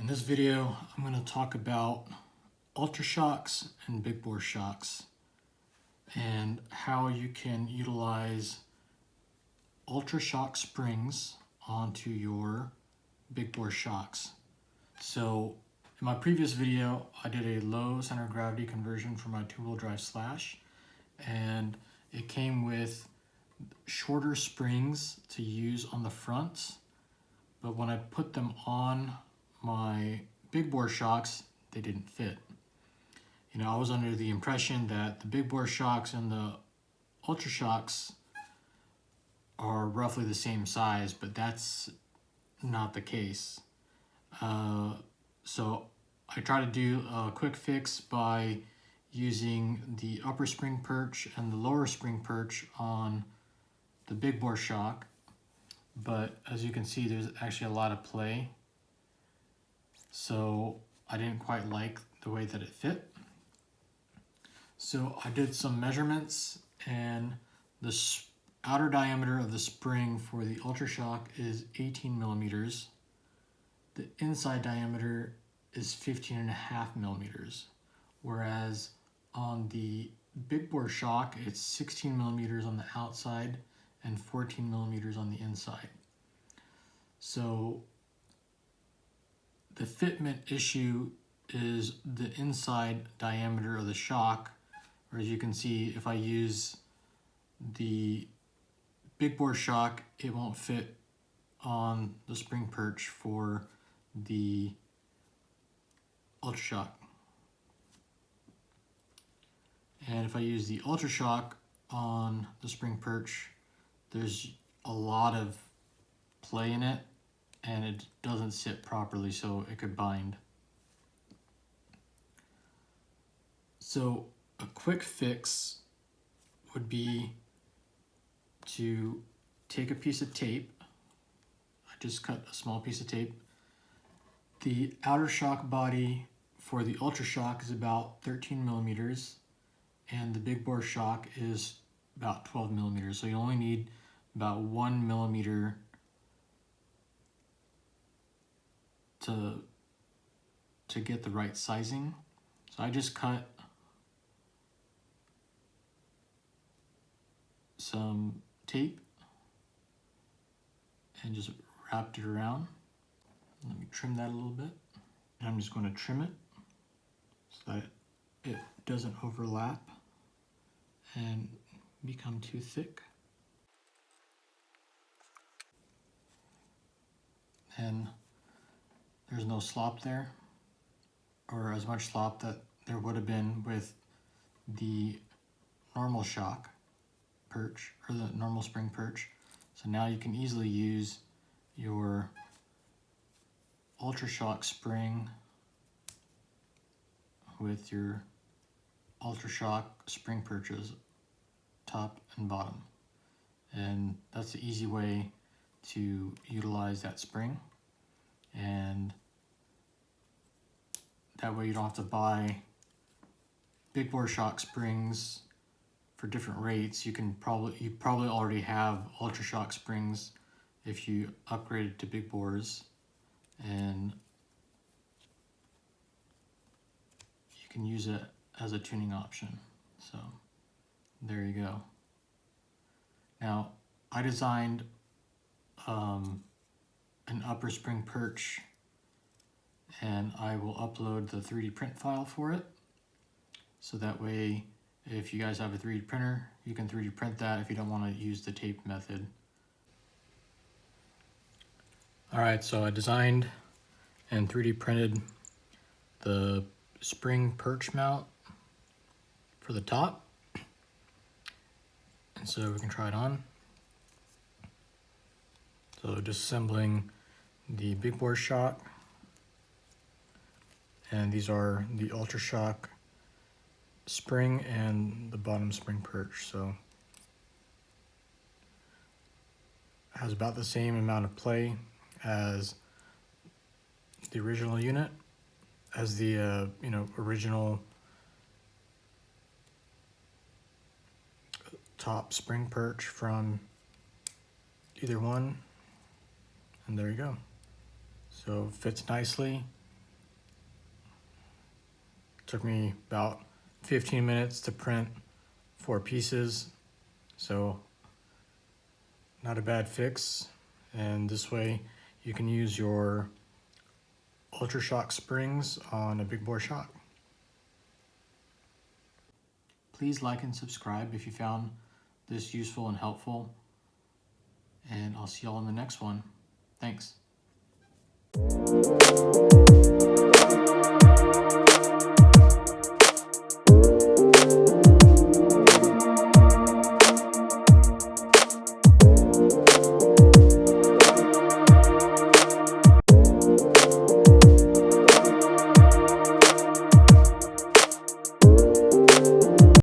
this video, I'm going to talk about ultra shocks and big bore shocks and how you can utilize ultra shock springs onto your big bore shocks. So in my previous video, I did a low center of gravity conversion for my two-wheel drive Slash, and it came with shorter springs to use on the front, but when I put them on my big bore shocks, they didn't fit. You know, I was under the impression that the big bore shocks and the ultra shocks are roughly the same size, but that's not the case. So I try to do a quick fix by using the upper spring perch and the lower spring perch on the big bore shock, but as you can see, there's actually a lot of play, so I didn't quite like the way that it fit. So I did some measurements, and the outer diameter of the spring for the ultra shock is 18 millimeters. The inside diameter is 15.5 millimeters, whereas on the big bore shock, it's 16 millimeters on the outside and 14 millimeters on the inside. So the fitment issue is the inside diameter of the shock, or as you can see, if I use the big bore shock, it won't fit on the spring perch for the ultra shock. And if I use the ultra shock on the spring perch, there's a lot of play in it and it doesn't sit properly, so it could bind. So a quick fix would be to take a piece of tape. I just cut a small piece of tape. The outer shock body for the ultra shock is about 13 millimeters and the big bore shock is about 12 millimeters. So you only need about 1 millimeter to get the right sizing. So I just cut some tape and just wrapped it around. Let me trim that a little bit. And I'm just going to trim it so that it doesn't overlap and become too thick. And there's no slop there, or as much slop that there would have been with the normal shock perch or the normal spring perch. So now you can easily use your ultra shock spring with your ultra shock spring perches top and bottom, and that's the easy way to utilize that spring, and that way you don't have to buy big bore shock springs for different rates. You probably already have ultra shock springs if you upgraded to big bores, and you can use it as a tuning option. So there you go. Now I designed an upper spring perch, and I will upload the 3D print file for it, so that way if you guys have a 3D printer, you can 3D print that if you don't want to use the tape method. Alright, so I designed and 3D printed the spring perch mount for the top, and so we can try it on. So just assembling the big bore shock, and these are the ultra shock spring and the bottom spring perch. So it has about the same amount of play as the original unit, as the original top spring perch from either one, and there you go. So it fits nicely. Took me about 15 minutes to print 4 pieces, so not a bad fix. And this way you can use your Ultra Shock springs on a big bore shock. Please like and subscribe if you found this useful and helpful, and I'll see y'all in the next one. Thanks.